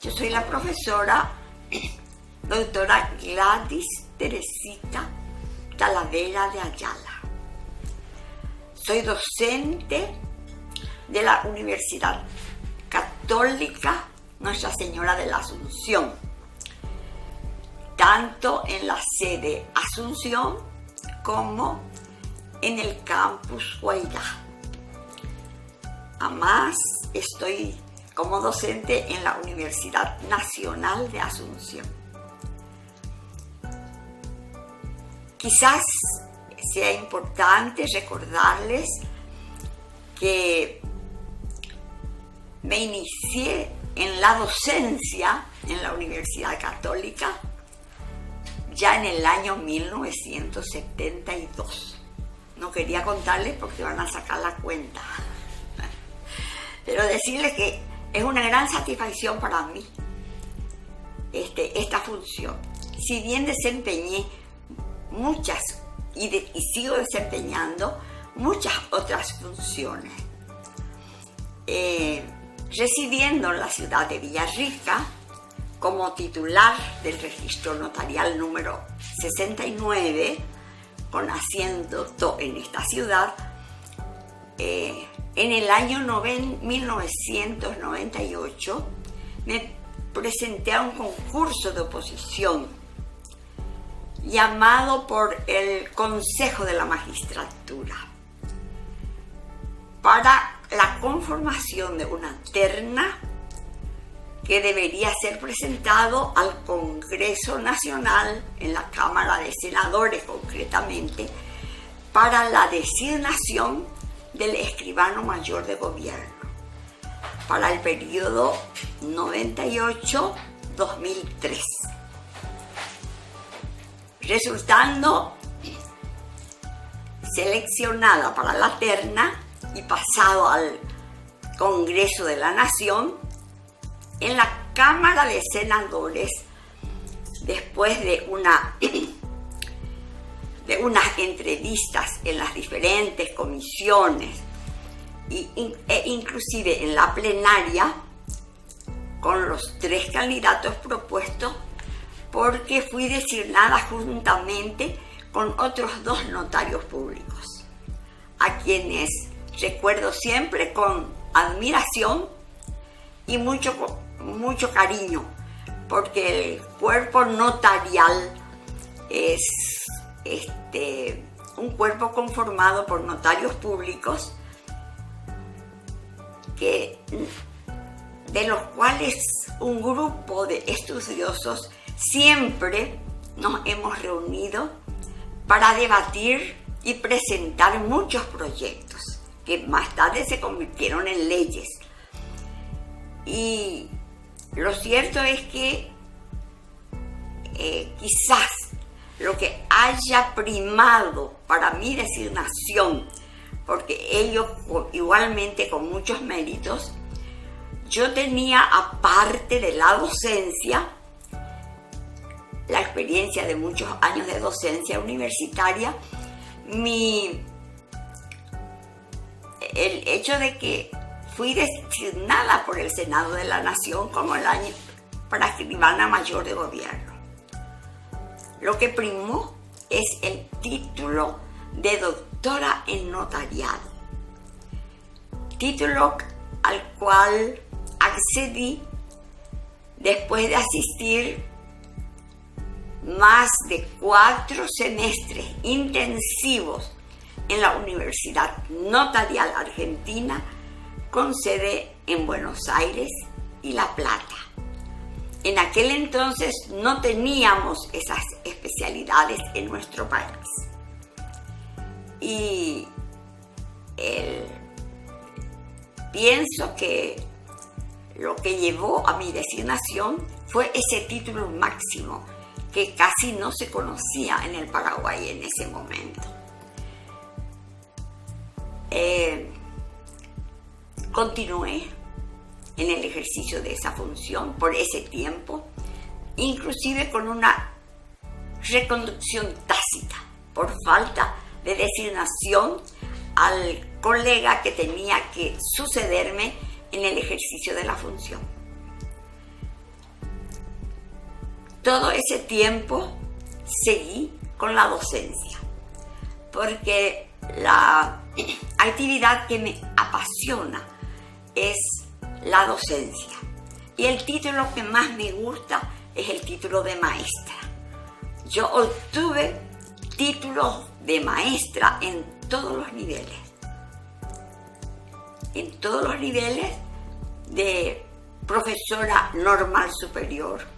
Yo soy la profesora doctora Gladys Teresita Talavera de Ayala. Soy docente de la Universidad Católica Nuestra Señora de la Asunción, tanto en la sede Asunción como en el campus Guairá. Además, estoy como docente en la Universidad Nacional de Asunción. Quizás sea importante recordarles que me inicié en la docencia en la Universidad Católica ya en el año 1972. No quería contarles porque van a sacar la cuenta, pero decirles que es una gran satisfacción para mí esta función. Si bien desempeñé muchas y sigo desempeñando muchas otras funciones, residiendo en la ciudad de Villarrica como titular del registro notarial número 69, con asiento en esta ciudad, en el año 1998 me presenté a un concurso de oposición llamado por el Consejo de la Magistratura para la conformación de una terna que debería ser presentado al Congreso Nacional, en la Cámara de Senadores concretamente, para la designación del escribano mayor de gobierno para el periodo 98-2003. Resultando seleccionada para la terna y pasado al Congreso de la Nación, en la Cámara de Senadores, después de unas entrevistas en las diferentes comisiones e inclusive en la plenaria con los 3 candidatos propuestos, porque fui designada juntamente con otros 2 notarios públicos, a quienes recuerdo siempre con admiración y mucho cariño, porque el cuerpo notarial es un cuerpo conformado por notarios públicos de los cuales un grupo de estudiosos siempre nos hemos reunido para debatir y presentar muchos proyectos que más tarde se convirtieron en leyes. Y lo cierto es que quizás lo que haya primado para mi designación, porque ellos igualmente con muchos méritos, yo tenía, aparte de la docencia, la experiencia de muchos años de docencia universitaria, el hecho de que fui designada por el Senado de la Nación como para escribana mayor de gobierno. Lo que primó es el título de doctora en notariado, título al cual accedí después de asistir más de 4 semestres intensivos en la Universidad Notarial Argentina, con sede en Buenos Aires y La Plata. En aquel entonces no teníamos esas especialidades en nuestro país. Y pienso que lo que llevó a mi designación fue ese título máximo que casi no se conocía en el Paraguay en ese momento. Continué en el ejercicio de esa función por ese tiempo, inclusive con una reconducción tácita por falta de designación al colega que tenía que sucederme en el ejercicio de la función. todo ese tiempo seguí con la docencia, porque la actividad que me apasiona es la docencia. Y el título que más me gusta es el título de maestra. Yo obtuve títulos de maestra en todos los niveles. En todos los niveles, de profesora normal superior,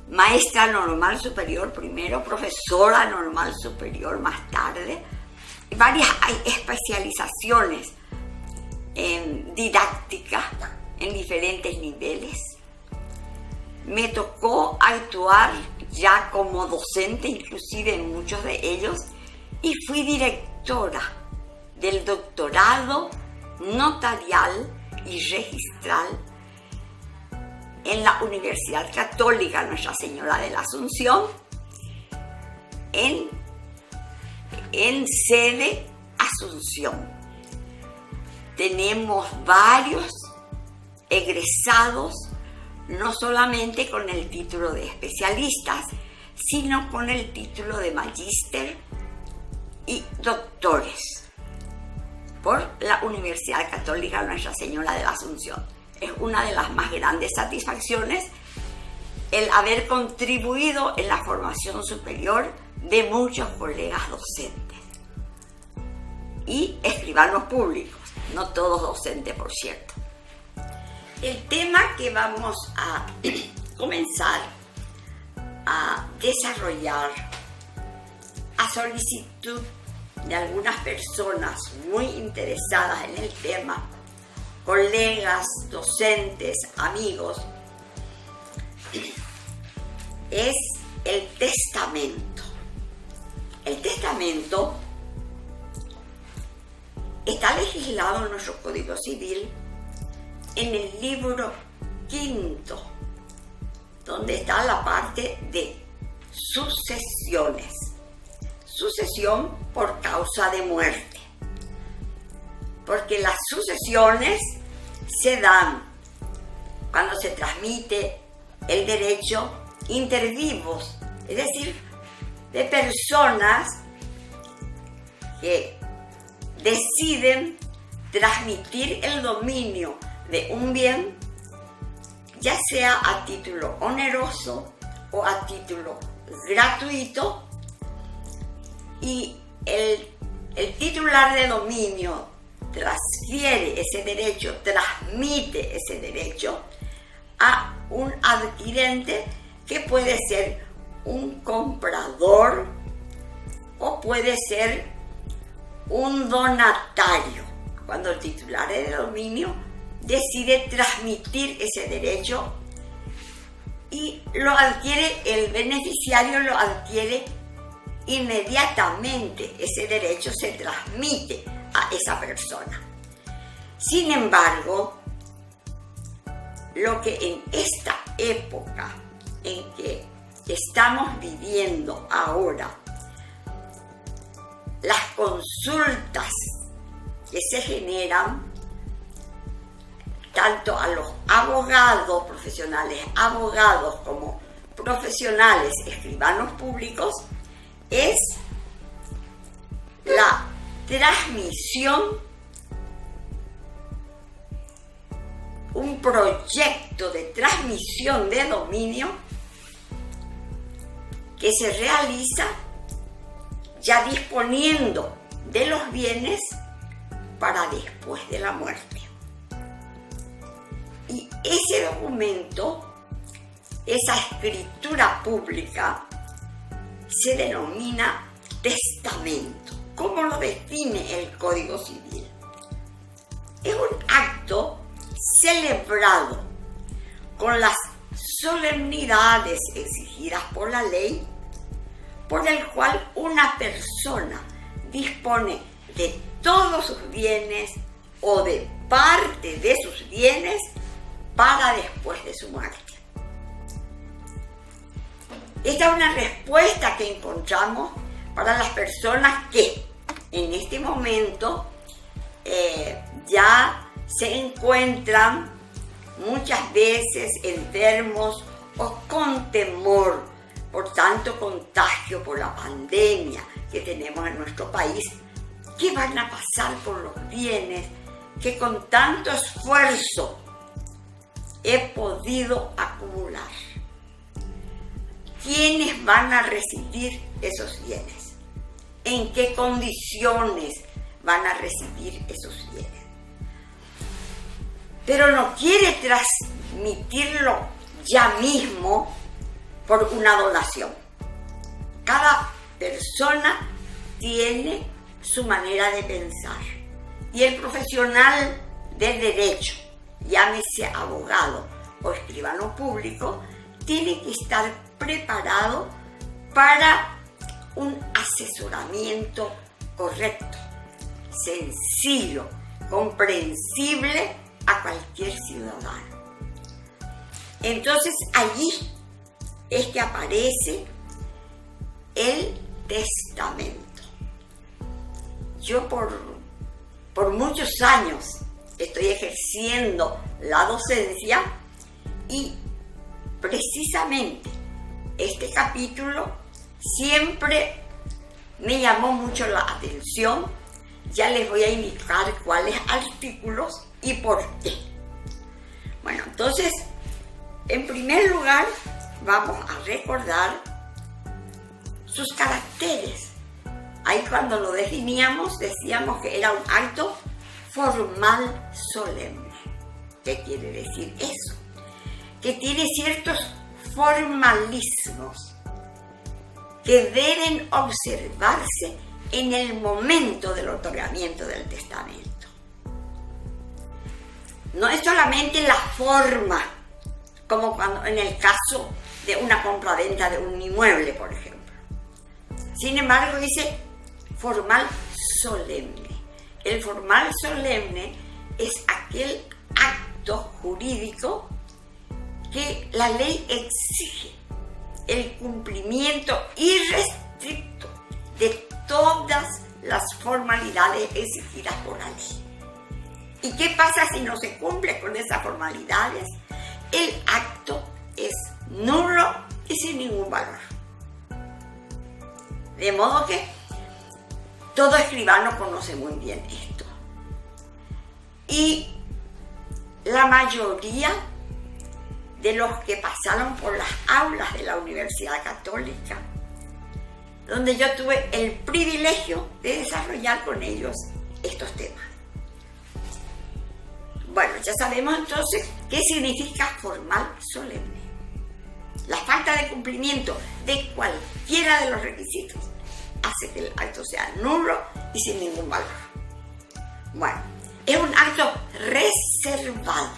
maestra normal superior primero, profesora normal superior más tarde. Varias especializaciones en didáctica en diferentes niveles. Me tocó actuar ya como docente, inclusive en muchos de ellos, y fui directora del doctorado notarial y registral en la Universidad Católica Nuestra Señora de la Asunción, en sede Asunción. Tenemos varios egresados, no solamente con el título de especialistas, sino con el título de magíster y doctores por la Universidad Católica Nuestra Señora de la Asunción. Es una de las más grandes satisfacciones el haber contribuido en la formación superior de muchos colegas docentes y escribanos públicos, no todos docentes, por cierto. El tema que vamos a comenzar a desarrollar a solicitud de algunas personas muy interesadas en el tema, colegas, docentes, amigos, es el testamento. El testamento está legislado en nuestro Código Civil en el libro 5, donde está la parte de sucesiones. Sucesión por causa de muerte. Porque las sucesiones se dan cuando se transmite el derecho inter vivos, es decir, de personas que deciden transmitir el dominio de un bien, ya sea a título oneroso o a título gratuito, y el titular de dominio transfiere ese derecho, transmite ese derecho a un adquirente que puede ser un comprador o puede ser un donatario, cuando el titular de dominio decide transmitir ese derecho y lo adquiere, el beneficiario lo adquiere inmediatamente, ese derecho se transmite a esa persona. Sin embargo, lo que en esta época en que estamos viviendo ahora, las consultas que se generan tanto a los abogados profesionales, abogados como profesionales, escribanos públicos, es la transmisión, un proyecto de transmisión de dominio que se realiza ya disponiendo de los bienes para después de la muerte. Y ese documento, esa escritura pública, se denomina testamento. ¿Cómo lo define el Código Civil? Es un acto celebrado con las solemnidades exigidas por la ley, por el cual una persona dispone de todos sus bienes o de parte de sus bienes para después de su muerte. Esta es una respuesta que encontramos para las personas que en este momento ya se encuentran muchas veces enfermos o con temor por tanto contagio por la pandemia que tenemos en nuestro país, ¿qué van a pasar con los bienes que con tanto esfuerzo he podido acumular? ¿Quiénes van a recibir esos bienes? ¿En qué condiciones van a recibir esos bienes? Pero no quiere transmitirlo ya mismo por una donación. Cada persona tiene su manera de pensar y el profesional del derecho, llámese abogado o escribano público, tiene que estar preparado para un asesoramiento correcto, sencillo, comprensible a cualquier ciudadano. Entonces allí es que aparece el testamento. Yo por muchos años estoy ejerciendo la docencia y precisamente este capítulo siempre me llamó mucho la atención. Ya les voy a indicar cuáles artículos y por qué. Bueno, entonces, en primer lugar, vamos a recordar sus caracteres. Ahí cuando lo definíamos, decíamos que era un acto formal solemne. ¿Qué quiere decir eso? Que tiene ciertos formalismos que deben observarse en el momento del otorgamiento del testamento. No es solamente la forma, como cuando en el caso de una compraventa de un inmueble, por ejemplo. Sin embargo, dice formal solemne. El formal solemne es aquel acto jurídico que la ley exige el cumplimiento irrestricto de todas las formalidades exigidas por la ley. ¿Y qué pasa si no se cumple con esas formalidades? El acto es nulo y sin ningún valor. De modo que todo escribano conoce muy bien esto. Y la mayoría de los que pasaron por las aulas de la Universidad Católica, donde yo tuve el privilegio de desarrollar con ellos estos temas. Bueno, ya sabemos entonces qué significa formal solemne. La falta de cumplimiento de cualquiera de los requisitos hace que el acto sea nulo y sin ningún valor. Bueno, es un acto reservado.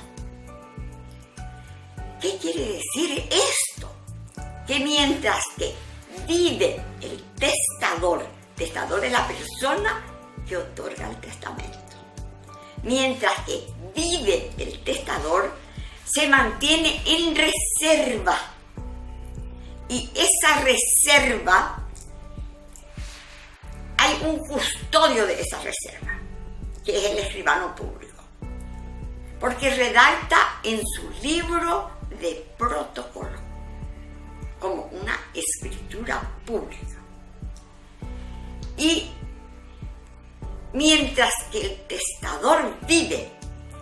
¿Qué quiere decir esto? Que mientras que vive el testador es la persona que otorga el testamento. Mientras que vive el testador, se mantiene en reserva. Y esa reserva, hay un custodio de esa reserva, que es el escribano público. Porque redacta en su libro de protocolo, como una escritura pública. Y mientras que el testador vive,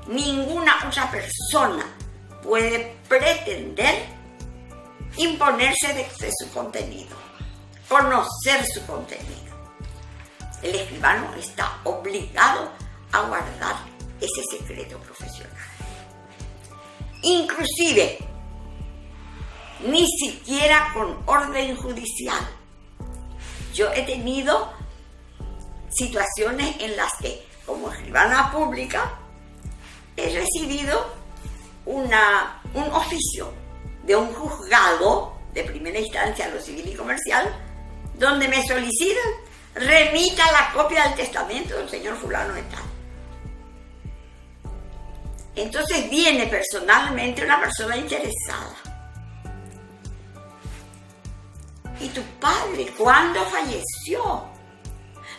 ninguna otra persona puede pretender imponerse de su contenido, conocer su contenido. El escribano está obligado a guardar ese secreto profesional. Inclusive, ni siquiera con orden judicial. Yo he tenido situaciones en las que, como escribana pública, he recibido un oficio de un juzgado de primera instancia, lo civil y comercial, donde me solicitan remita la copia del testamento del señor fulano de tal. Entonces viene personalmente una persona interesada. ¿Y tu padre cuándo falleció?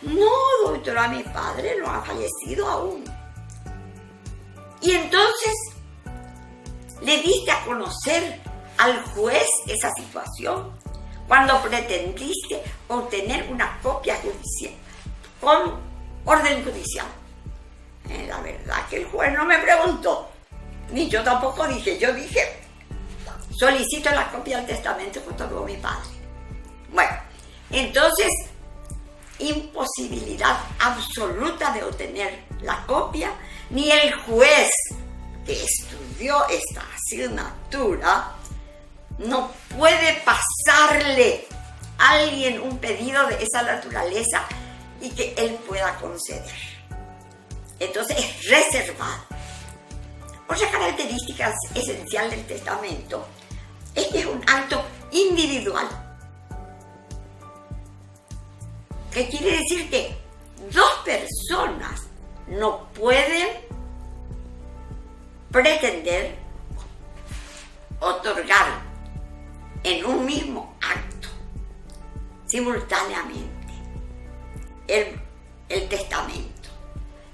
No, doctora, mi padre no ha fallecido aún. Y entonces le diste a conocer al juez esa situación cuando pretendiste obtener una copia judicial con orden judicial? La verdad que el juez no me preguntó, ni yo tampoco dije. Yo dije, solicito la copia del testamento que otorgó mi padre. Bueno, entonces, imposibilidad absoluta de obtener la copia. Ni el juez que estudió esta asignatura no puede pasarle a alguien un pedido de esa naturaleza y que él pueda conceder. Entonces es reservado. Otra característica esencial del testamento es que es un acto individual. ¿Qué quiere decir? Que dos personas no pueden pretender otorgar en un mismo acto simultáneamente el testamento.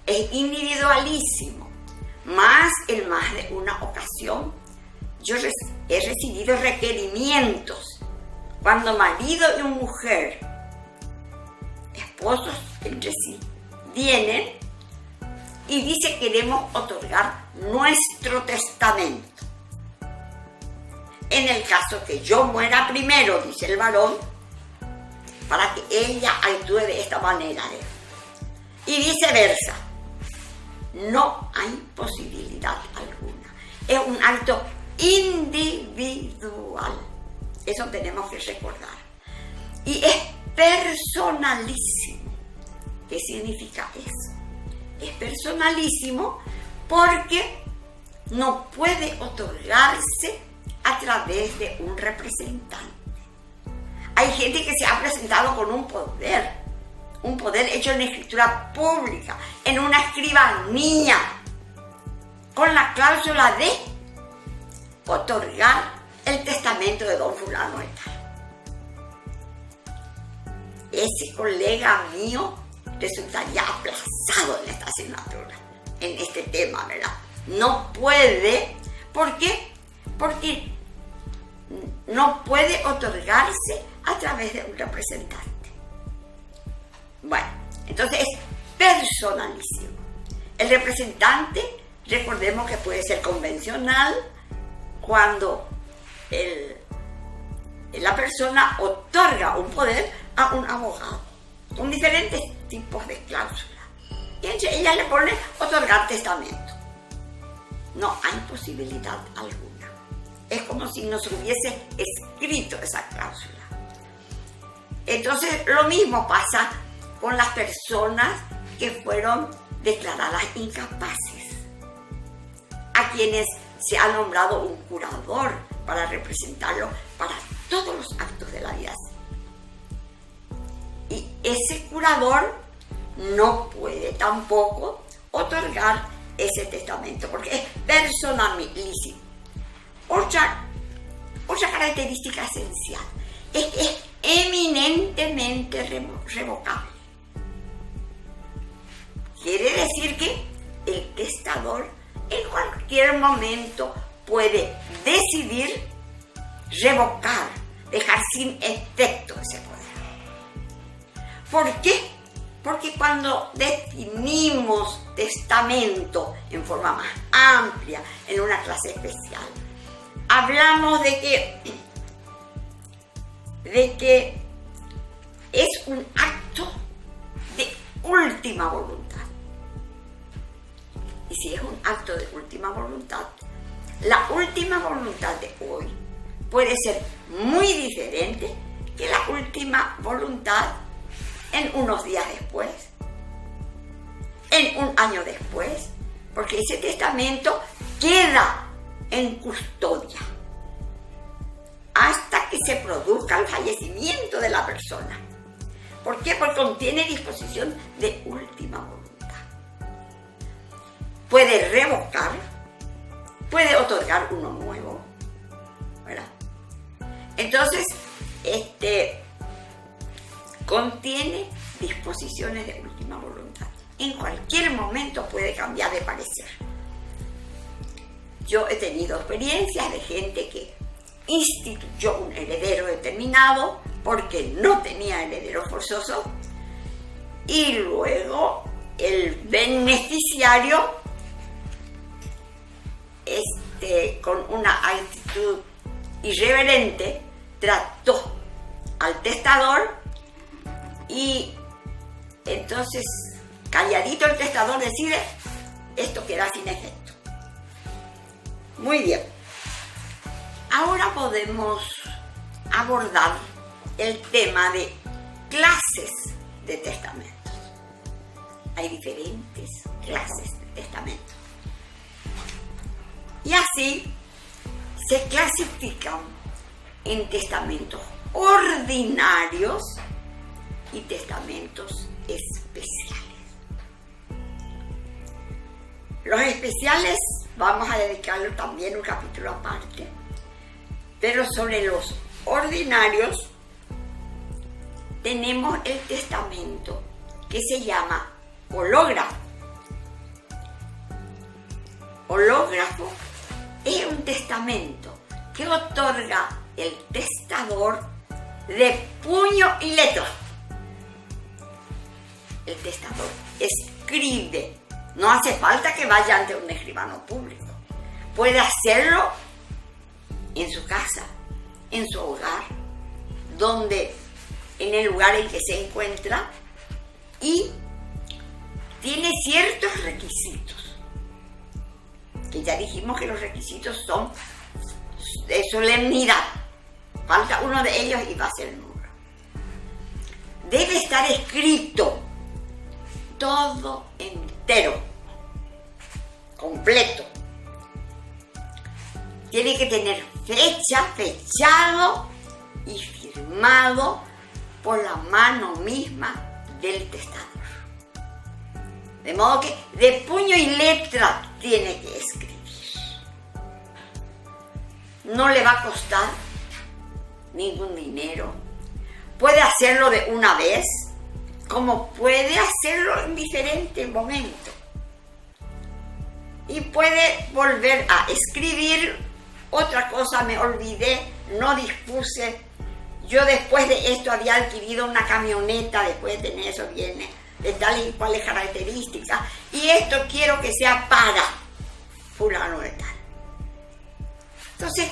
Es individualísimo. Más en más de una ocasión yo he recibido requerimientos cuando marido y mujer, esposos entre sí, vienen y dice: queremos otorgar nuestro testamento. En el caso que yo muera primero, dice el varón, para que ella actúe de esta manera. Y viceversa. No hay posibilidad alguna. Es un acto individual. Eso tenemos que recordar. Y es personalísimo. ¿Qué significa eso? Es personalísimo porque no puede otorgarse a través de un representante. Hay gente que se ha presentado con un poder hecho en escritura pública, en una escribanía, con la cláusula de otorgar el testamento de don fulano y tal. Ese colega mío resultaría aplazado en esta asignatura, en este tema, ¿verdad? No puede. ¿Por qué? Porque no puede otorgarse a través de un representante. Bueno, entonces es personalísimo. El representante, recordemos que puede ser convencional cuando la persona otorga un poder a un abogado con diferentes tipos de cláusulas. Y entre ellas le pone otorgar testamento. No hay posibilidad alguna. Es como si nos hubiese escrito esa cláusula. Entonces lo mismo pasa con las personas que fueron declaradas incapaces, a quienes se ha nombrado un curador para representarlo para todos los actos de la vida. Y ese curador no puede tampoco otorgar ese testamento porque es personalísimo. Otra característica esencial es que es eminentemente revocable. Quiere decir que el testador en cualquier momento puede decidir revocar, dejar sin efecto ese poder. ¿Por qué? Porque cuando definimos testamento en forma más amplia, en una clase especial, hablamos de que es un acto de última voluntad. Y si es un acto de última voluntad, la última voluntad de hoy puede ser muy diferente que la última voluntad en unos días después, en un año después, porque ese testamento queda en custodia hasta que se produzca el fallecimiento de la persona. ¿Por qué? Porque contiene disposición de última voluntad. Puede revocar, puede otorgar uno nuevo, ¿verdad? Entonces, contiene disposiciones de última voluntad. En cualquier momento puede cambiar de parecer. Yo he tenido experiencias de gente que instituyó un heredero determinado porque no tenía heredero forzoso, y luego el beneficiario, con una actitud irreverente, trató al testador, y entonces calladito el testador decide: esto queda sin efecto. Muy bien. Ahora podemos abordar el tema de clases de testamentos. Hay diferentes clases de testamentos. Y así se clasifican en testamentos ordinarios y testamentos especiales. Los especiales vamos a dedicarle también un capítulo aparte, pero sobre los ordinarios tenemos el testamento que se llama hológrafo. Hológrafo es un testamento que otorga el testador de puño y letra. El testador escribe, no hace falta que vaya ante un escribano público. Puede hacerlo en su casa, en su hogar, en el lugar en que se encuentra, y tiene ciertos requisitos, que ya dijimos que los requisitos son de solemnidad. Falta uno de ellos y va a ser nulo. Debe estar escrito todo entero, completo. Tiene que tener fecha, fechado y firmado por la mano misma del testador. De modo que de puño y letra tiene que escribir. No le va a costar ningún dinero. Puede hacerlo de una vez, como puede hacerlo en diferentes momentos. Y puede volver a escribir. Otra cosa, me olvidé, no dispuse. Yo después de esto había adquirido una camioneta, después de tener eso viene de tal y cuales características, y esto quiero que sea para fulano de tal. Entonces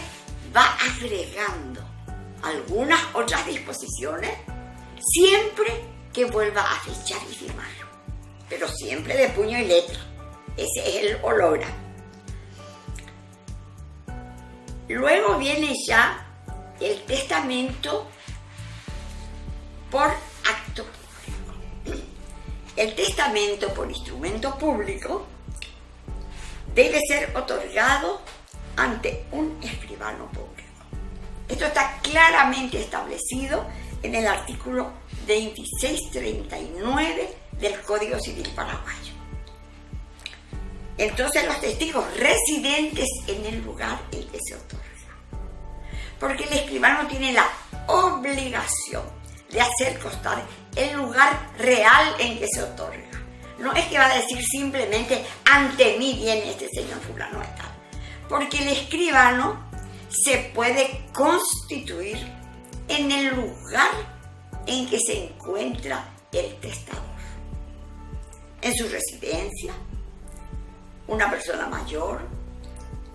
va agregando algunas otras disposiciones, siempre que vuelva a fechar y firmar, pero siempre de puño y letra. Ese es el hológrafo. Luego viene ya el testamento por acto público. El testamento por instrumento público debe ser otorgado ante un escribano público. Esto está claramente establecido en el artículo 2639 del Código Civil paraguayo. Entonces los testigos residentes en el lugar en que se otorga. Porque el escribano tiene la obligación de hacer constar el lugar real en que se otorga. No es que va a decir simplemente: ante mí viene este señor fulano de tal. Porque el escribano se puede constituir en el lugar en que se encuentra el testador. En su residencia, una persona mayor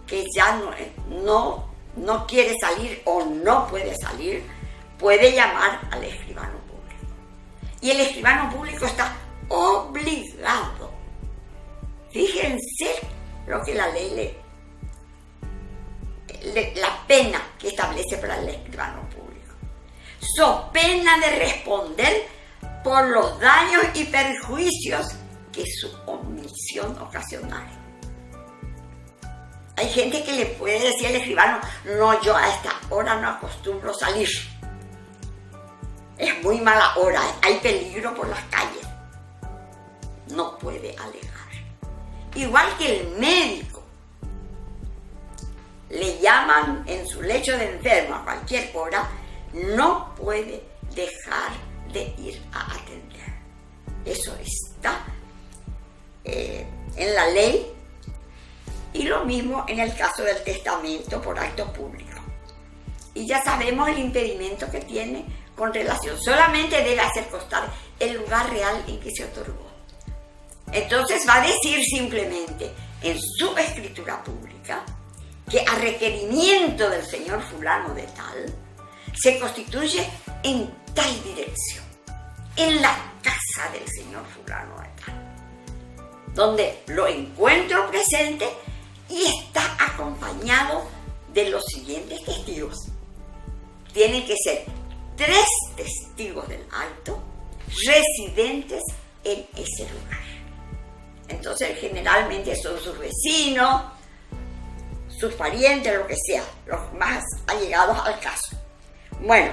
que ya no quiere salir o no puede salir, puede llamar al escribano público. Y el escribano público está obligado. Fíjense lo que la ley la pena que establece para el escribano público. So pena de responder por los daños y perjuicios que su omisión ocasionara. Hay gente que le puede decir al escribano: no, yo a esta hora no acostumbro salir. Es muy mala hora, hay peligro por las calles. No puede alegar. Igual que el médico. Le llaman en su lecho de enfermo a cualquier hora, no puede dejar de ir a atender. Eso está en la ley. Y lo mismo en el caso del testamento por acto público. y ya sabemos el impedimento que tiene con relación. Solamente debe hacer constar el lugar real en que se otorgó. Entonces va a decir simplemente en su escritura pública que a requerimiento del señor fulano de tal, se constituye en tal dirección, en la casa del señor fulano de tal, donde lo encuentro presente y está acompañado de los siguientes testigos. Tienen que ser 3 testigos del acto residentes en ese lugar. Entonces generalmente son sus vecinos, sus parientes, lo que sea, los más allegados al caso. Bueno,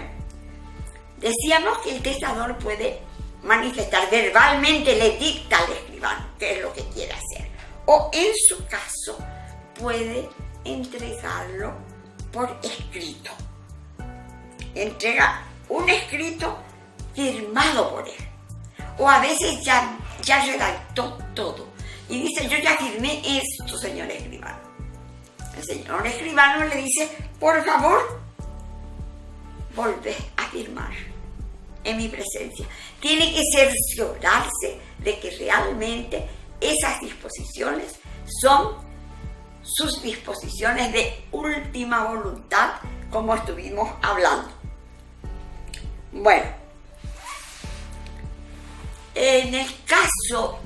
decíamos que el testador puede manifestar verbalmente, le dicta al escribano qué es lo que quiere hacer, o en su caso puede entregarlo por escrito. Entrega un escrito firmado por él, o a veces ya redactó todo y dice: yo ya firmé esto, señor escribano. El señor escribano le dice: por favor, volvé a firmar en mi presencia. Tiene que cerciorarse de que realmente esas disposiciones son sus disposiciones de última voluntad, como estuvimos hablando. Bueno, en el caso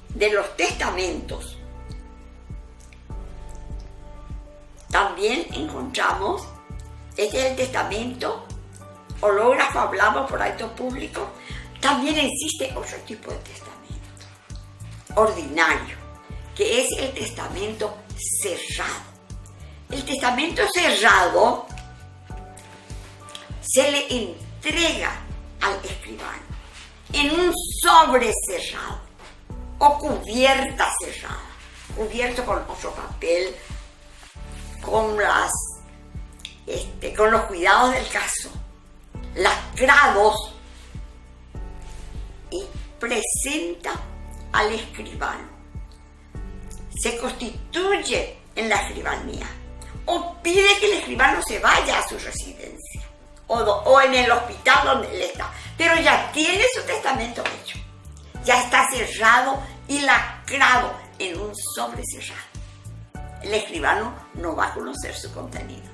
de los testamentos, también encontramos, este es el testamento hológrafo, hablamos por acto público. También existe otro tipo de testamento ordinario, que es el testamento cerrado. El testamento cerrado se le entrega al escribano en un sobre cerrado o cubierta cerrada, cubierto con otro papel, con los cuidados del caso, lacrados, y presenta al escribano. Se constituye en la escribanía o pide que el escribano se vaya a su residencia o en el hospital donde él está, pero ya tiene su testamento hecho, ya está cerrado y lacrado en un sobre cerrado. El escribano no va a conocer su contenido.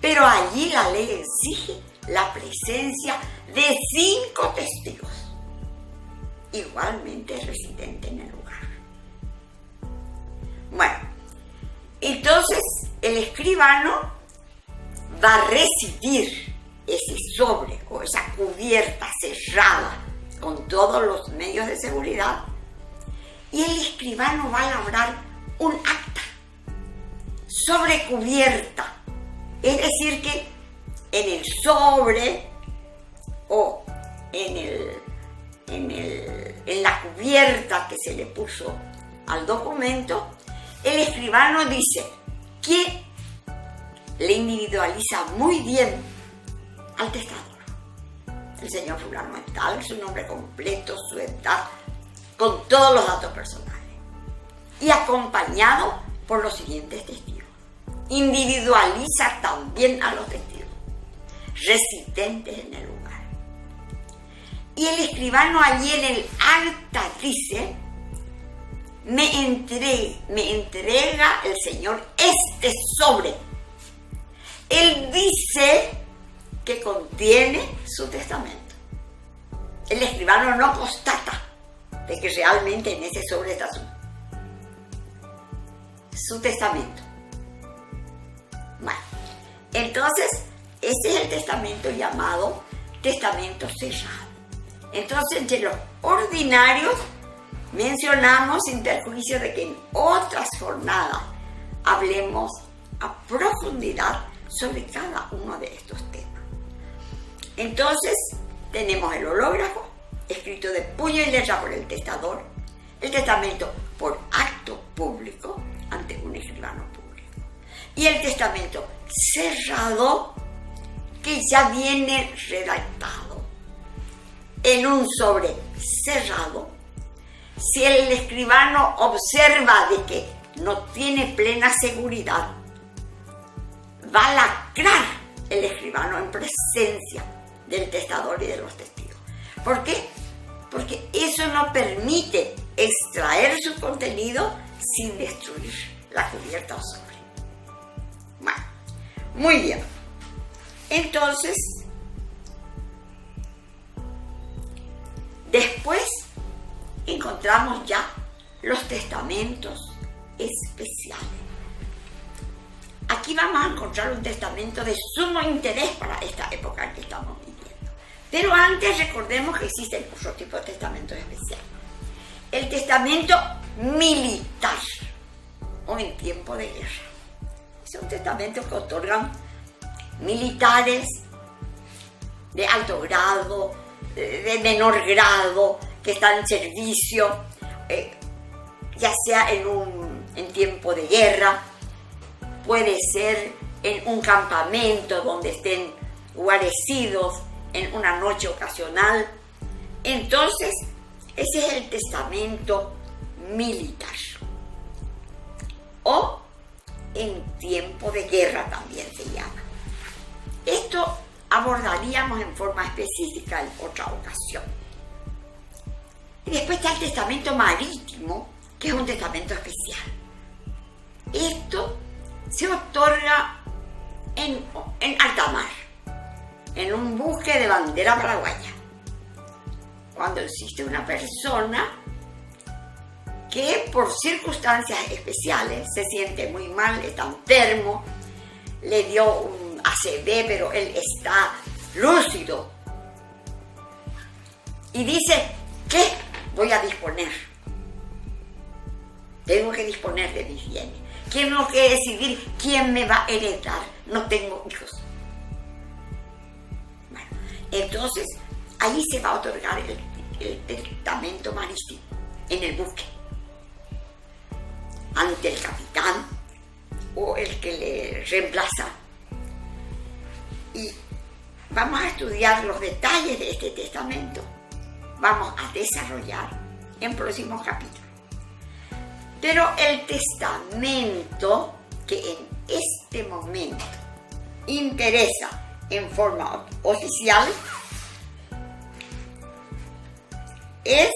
Pero allí la ley exige la presencia de 5 testigos, igualmente residentes en el lugar. Bueno, entonces el escribano va a recibir ese sobre o esa cubierta cerrada con todos los medios de seguridad, y el escribano va a elaborar un acta sobre cubierta. Es decir, que en el sobre o en la cubierta que se le puso al documento, el escribano dice que le individualiza muy bien al testador. El señor fulano es tal, su nombre completo, su edad, con todos los datos personales, y acompañado por los siguientes testigos. Individualiza también a los testigos residentes en el lugar. Y el escribano allí en el acta dice: me entrega el Señor este sobre. Él dice que contiene su testamento. El escribano no constata de que realmente en ese sobre está su testamento. Bueno, entonces ese es el testamento llamado testamento cerrado. Entonces, entre los ordinarios mencionamos, sin perjuicio de que en otras jornadas hablemos a profundidad sobre cada uno de estos temas. Entonces, tenemos el hológrafo, escrito de puño y letra por el testador, el testamento por acto público ante un escribano público, y el testamento cerrado, que ya viene redactado en un sobre cerrado. Si el escribano observa de que no tiene plena seguridad, va a lacrar el escribano en presencia del testador y de los testigos. ¿Por qué? Porque eso no permite extraer su contenido sin destruir la cubierta o sobre. Bueno, muy bien. Entonces, después encontramos ya los testamentos especiales. Aquí vamos a encontrar un testamento de sumo interés para esta época en que estamos viviendo. Pero antes recordemos que existen otro tipo de testamentos especiales. El testamento militar o en tiempo de guerra. Es un testamento que otorgan militares de alto grado, de menor grado, que están en servicio, ya sea en tiempo de guerra, puede ser en un campamento donde estén guarecidos en una noche ocasional. Entonces, ese es el testamento militar. O en tiempo de guerra también se llama. Esto abordaríamos en forma específica en otra ocasión. Y después está el testamento marítimo, que es un testamento especial. Esto se otorga en alta mar, en un buque de bandera paraguaya. Cuando existe una persona que por circunstancias especiales se siente muy mal, está enfermo, le dio un ACV, pero él está lúcido. Y dice, ¿qué voy a disponer? Tengo que disponer de mis bienes. Tengo que decidir quién me va a heredar. No tengo hijos. Bueno, entonces ahí se va a otorgar el testamento marítimo en el buque, ante el capitán o el que le reemplaza. Y vamos a estudiar los detalles de este testamento. Vamos a desarrollar en próximos capítulos. Pero el testamento que en este momento interesa en forma oficial es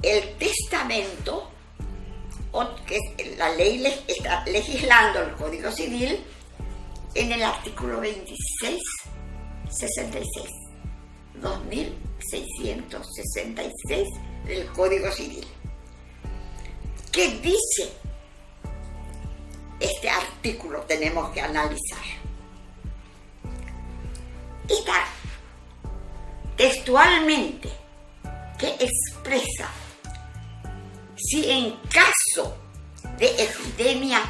el testamento que la ley está legislando el Código Civil en el artículo 2666 del Código Civil. ¿Qué dice este artículo? Tenemos que analizar. Está textualmente que expresa si en caso de epidemia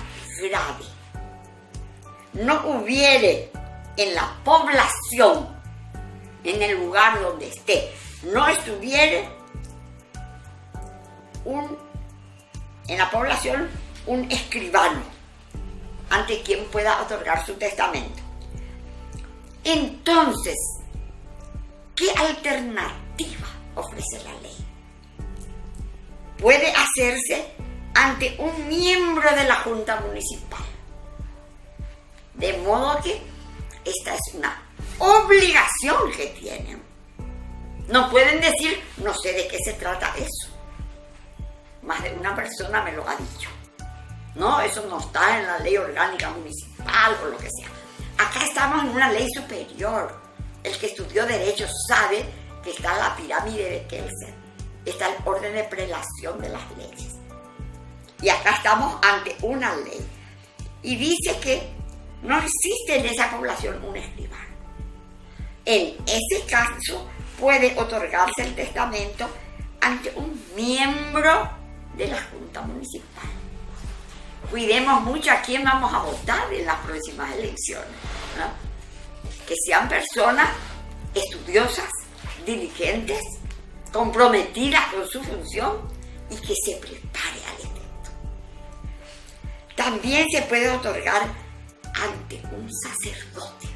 grave no hubiere en la población, en el lugar donde esté, no estuviere en la población un escribano ante quien pueda otorgar su testamento. Entonces, ¿qué alternativa ofrece la ley? Puede hacerse ante un miembro de la Junta Municipal. De modo que esta es una obligación que tienen. No pueden decir, no sé de qué se trata eso. Más de una persona me lo ha dicho. No, eso no está en la ley orgánica municipal o lo que sea. Acá estamos en una ley superior. El que estudió Derecho sabe que está la pirámide de Kelsen. Está el orden de prelación de las leyes. Y acá estamos ante una ley. Y dice que no existe en esa población un escribano. En ese caso puede otorgarse el testamento ante un miembro de la Junta Municipal. Cuidemos mucho a quién vamos a votar en las próximas elecciones, ¿no? Que sean personas estudiosas, diligentes, comprometidas con su función y que se prepare al efecto. También se puede otorgar ante un sacerdote.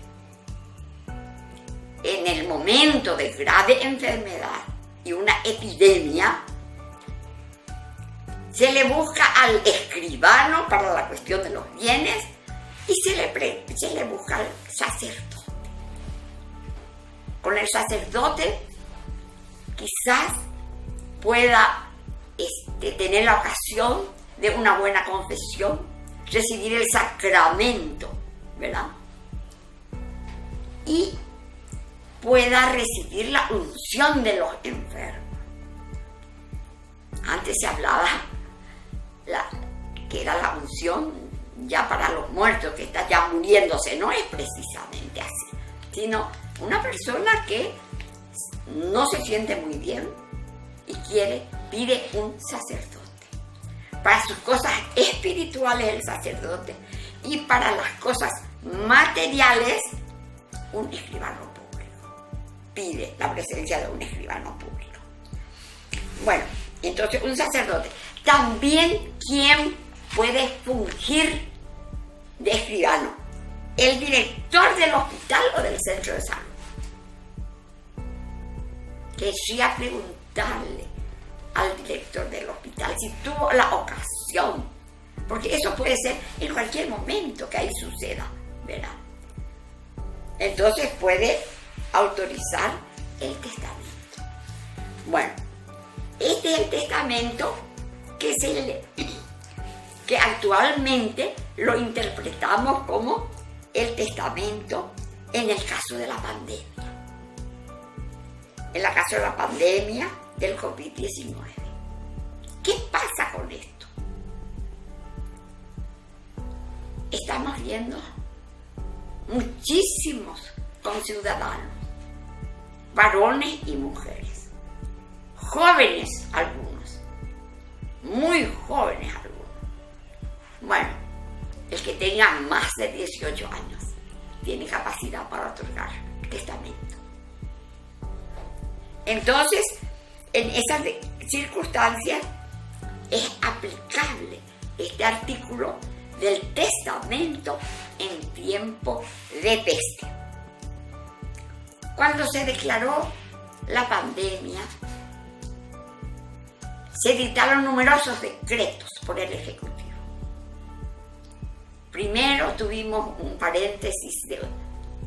En el momento de grave enfermedad y una epidemia, se le busca al escribano para la cuestión de los bienes y se le busca al sacerdote. Con el sacerdote quizás pueda tener la ocasión de una buena confesión, recibir el sacramento, ¿verdad? Y pueda recibir la unción de los enfermos. Antes se hablaba que era la unción ya para los muertos, que está ya muriéndose. No es precisamente así, sino una persona que no se siente muy bien y pide un sacerdote. Para sus cosas espirituales el sacerdote y para las cosas materiales un escribano público. Pide la presencia de un escribano público. Bueno, entonces un sacerdote. También, ¿quién puede fungir de escribano? El director del hospital o del centro de salud. Querría preguntarle al director del hospital si tuvo la ocasión, porque eso puede ser en cualquier momento que ahí suceda, ¿verdad? Entonces puede autorizar el testamento. Bueno, este es el testamento que actualmente lo interpretamos como el testamento en el caso de la pandemia. En el caso de la pandemia del COVID-19. ¿Qué pasa con esto? Estamos viendo muchísimos conciudadanos, varones y mujeres, jóvenes algunos, muy jóvenes algunos. Bueno, el que tenga más de 18 años tiene capacidad para otorgar testamento. Entonces, en esas circunstancias es aplicable este artículo del testamento en tiempo de peste. Cuando se declaró la pandemia, se dictaron numerosos decretos por el Ejecutivo. Primero tuvimos un paréntesis de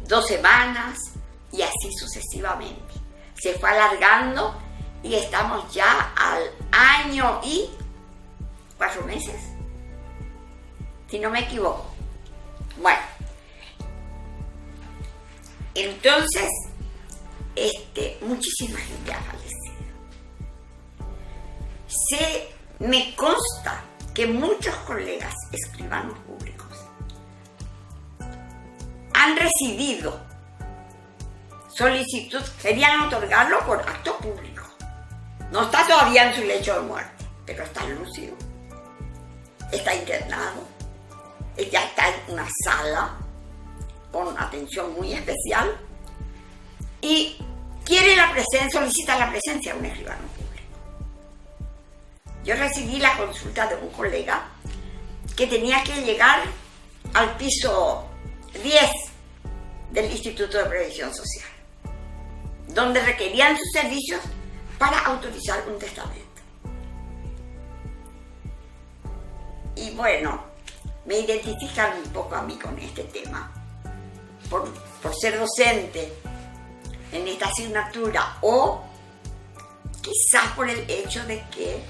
2 semanas y así sucesivamente. Se fue alargando y estamos ya al año y 4 meses, si no me equivoco. Bueno, entonces, muchísima gente ha fallecido. Me consta que muchos colegas escribanos públicos han recibido solicitud, querían otorgarlo por acto público. No está todavía en su lecho de muerte, pero está lúcido, está internado, ya está en una sala con atención muy especial y solicita la presencia de un escribano público. Yo recibí la consulta de un colega que tenía que llegar al piso 10 del Instituto de Previsión Social, donde requerían sus servicios para autorizar un testamento. Y bueno, me identifican un poco a mí con este tema, por ser docente en esta asignatura o quizás por el hecho de que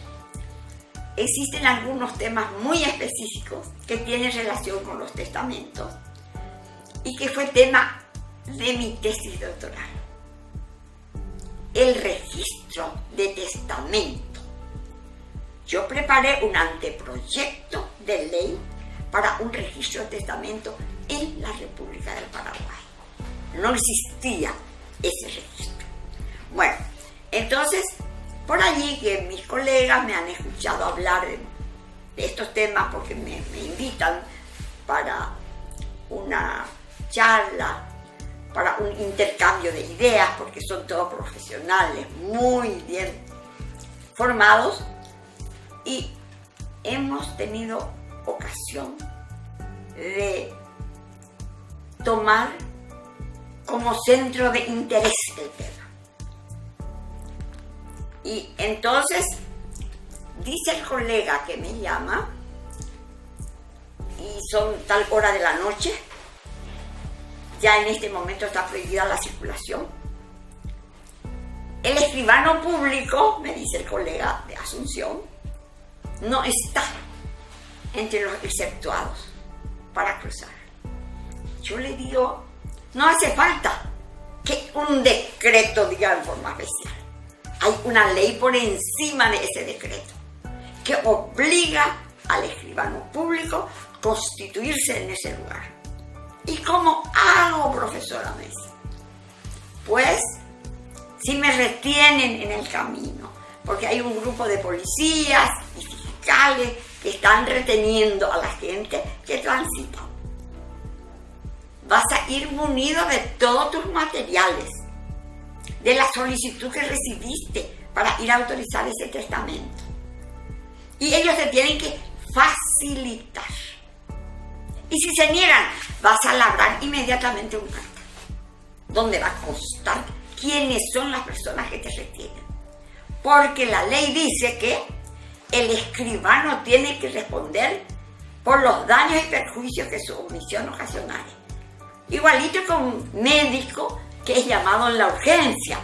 existen algunos temas muy específicos que tienen relación con los testamentos y que fue tema de mi tesis doctoral. El registro de testamento. Yo preparé un anteproyecto de ley para un registro de testamento en la República del Paraguay. No existía ese registro. Bueno, entonces, por allí que mis colegas me han escuchado hablar de estos temas porque me invitan para una charla, para un intercambio de ideas, porque son todos profesionales muy bien formados y hemos tenido ocasión de tomar como centro de interés el tema. Y entonces dice el colega que me llama y son tal hora de la noche. Ya en este momento está prohibida la circulación. El escribano público, me dice el colega de Asunción, no está entre los exceptuados para cruzar. Yo le digo, no hace falta que un decreto diga en forma especial. Hay una ley por encima de ese decreto que obliga al escribano público a constituirse en ese lugar. ¿Y cómo hago, profesora? Me dice. Pues, si me retienen en el camino, porque hay un grupo de policías y fiscales que están reteniendo a la gente que transita. Vas a ir munido de todos tus materiales, de la solicitud que recibiste para ir a autorizar ese testamento. Y ellos te tienen que facilitar. Y si se niegan, vas a labrar inmediatamente un carta, donde va a constar quiénes son las personas que te retienen. Porque la ley dice que el escribano tiene que responder por los daños y perjuicios que su omisión ocasionare. Igualito con un médico que es llamado en la urgencia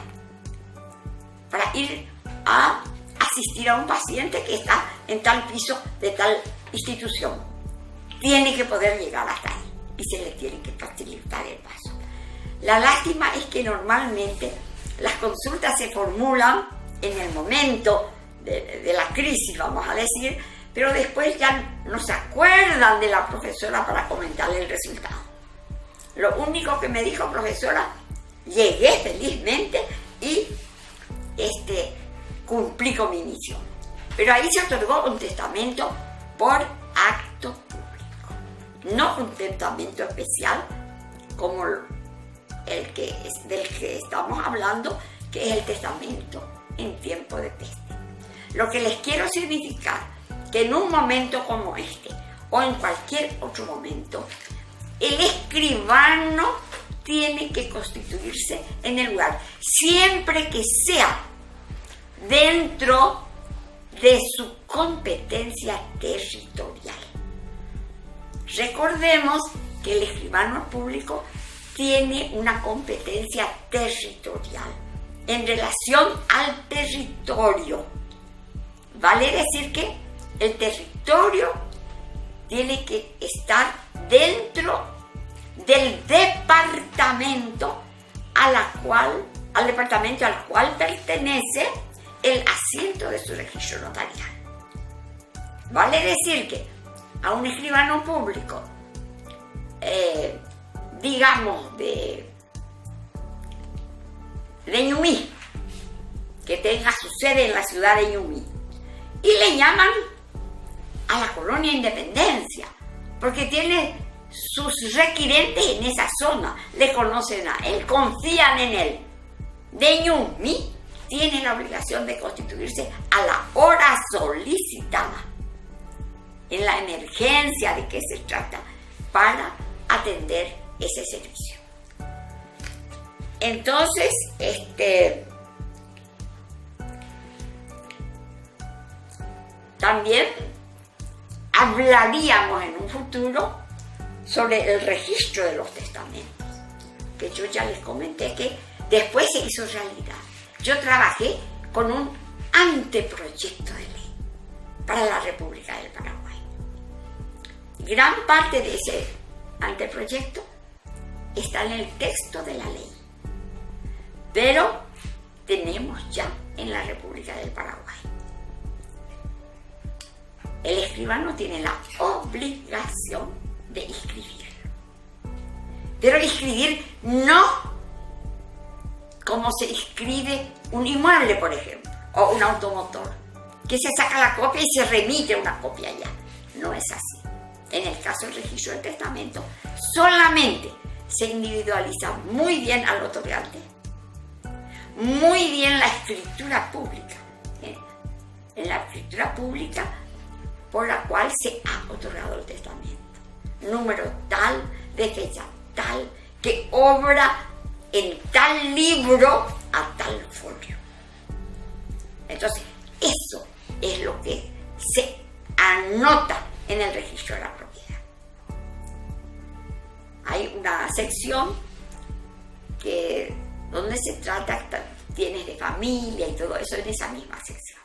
para ir a asistir a un paciente que está en tal piso de tal institución. Tiene que poder llegar hasta ahí y se le tiene que facilitar el paso. La lástima es que normalmente las consultas se formulan en el momento de la crisis, vamos a decir, pero después ya no se acuerdan de la profesora para comentarle el resultado. Lo único que me dijo, profesora, llegué felizmente y cumplí con mi misión. Pero ahí se otorgó un testamento por acto público, no un testamento especial como del que estamos hablando, que es el testamento en tiempo de peste. Lo que les quiero significar que en un momento como este o en cualquier otro momento, el escribano tiene que constituirse en el lugar, siempre que sea dentro de su competencia territorial. Recordemos que el escribano público tiene una competencia territorial en relación al territorio. Vale decir que el territorio tiene que estar dentro del departamento al departamento al cual pertenece el asiento de su registro notarial. Vale decir que a un escribano público, digamos de Ñumí, que tenga su sede en la ciudad de Ñumí, y le llaman a la colonia Independencia, porque tiene sus requirentes en esa zona, le conocen a él, confían en él. De Ñumí tiene la obligación de constituirse a la hora solicitada, en la emergencia de que se trata, para atender ese servicio. Entonces, también hablaríamos en un futuro sobre el registro de los testamentos, que yo ya les comenté que después se hizo realidad. Yo trabajé con un anteproyecto de ley para la República del Paraguay. Gran parte de ese anteproyecto está en el texto de la ley, pero tenemos ya en la República del Paraguay. El escribano tiene la obligación de escribir, pero escribir no como se escribe un inmueble, por ejemplo, o un automotor, que se saca la copia y se remite una copia allá. No es así. En el caso del registro del testamento, solamente se individualiza muy bien al otorgante, muy bien la escritura pública, en la escritura pública por la cual se ha otorgado el testamento. Número tal, de fecha tal, que obra en tal libro a tal folio. Entonces, eso es lo que se anota en el registro de la propiedad. una sección donde se trata bienes de familia y todo eso en esa misma sección.